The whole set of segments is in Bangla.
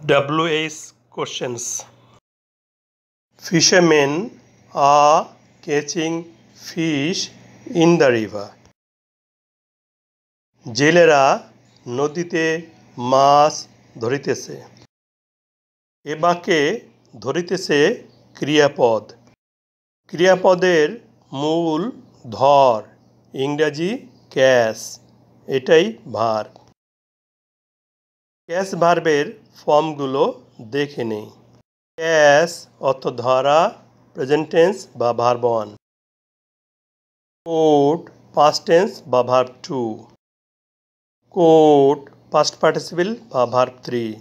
WH questions. Fishermen are catching fish in the river. জেলেরা নদীতে মাছ ধরিতেছে। এ বাক্যে ধরিতেছে ক্রিয়াপদ। ক্রিয়াপদের মূল ধর, ইংরাজি ক্যাচ, এটাই ভার্ব। ক্যাচ ভার্বের ফর্মগুলো দেখে নেই। ক্যাচ অর্থ ধরা, প্রেজেন্ট টেন্স বা ভার্ব 1। কোট পাস্ট টেন্স বা ভার্ব 2। কোট পাস্ট পার্টিসিপল বা ভার্ব 3।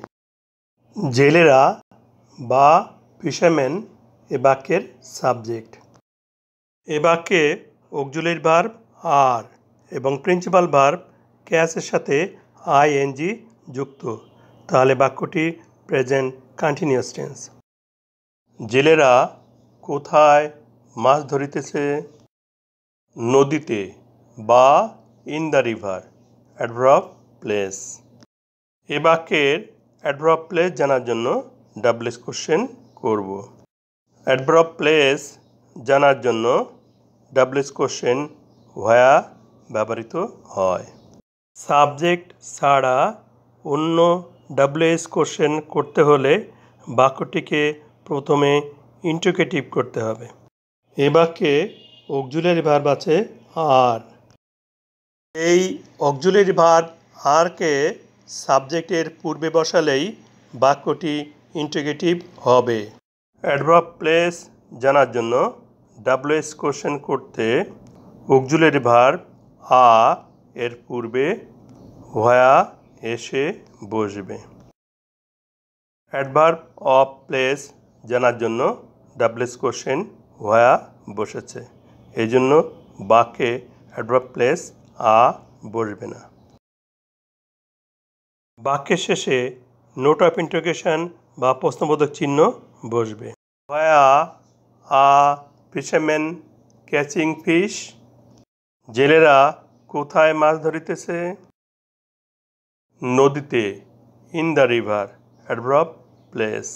জেলেরা বা ফিশারম্যান এ বাক্যের সাবজেক্ট। এ বাক্যে অক্সিলারি ভার্ব আর এবং প্রিন্সিপাল ভার্ব ক্যাচের সাথে আইএনজি যুক্ত, তাহলে বাক্যটি প্রেজেন্ট কন্টিনিউয়াস টেন্স। জেলেরা কোথায় মাছ ধরিতেছে? নদীতে বা in the river, adverb place. এ বাক্যের অ্যাডভার্ব প্লেস জানার জন্য ডাবলএস কোশ্চেন করব। অ্যাডভার্ব প্লেস জানার জন্য ডাবলএস কোশ্চেন হোয়া ব্যবহৃত হয়। সাবজেক্ট ছাড়া অন্য ডাবলএস কোশ্চেন করতে হলে বাক্যটিকে প্রথমে ইন্টিগ্রেটিভ করতে হবে। এ বাক্যে অক্সিলারি ভার্ব আছে আর। এই অক্সিলারি ভার্ব আরকে সাবজেক্টের পূর্বে বসালেই বাক্যটি ইন্টিগ্রেটিভ হবে। অ্যাডভার্ব প্লেস জানার জন্য ডাবলএস কোশ্চেন করতে অক্সিলারি ভার্ব আ এর পূর্বে হোয়া এসে বসবে। অ্যাডভার্ব অফ প্লেস জানার জন্য ডাবলএস কোশ্চেন হোয়া বসেছে, এই জন্য বাক্যে অ্যাডভার্ব প্লেস আ বসবে না। বাক্যের শেষে নোট অফ ইন্টারোগেশন বা প্রশ্নবোধক চিহ্ন বসবে। হোয়া আ ফিশারম্যান ক্যাচিং ফিশ? জেলেরা কোথায় মাছ ধরিতেছে? নদীতে, in the river, adverb place.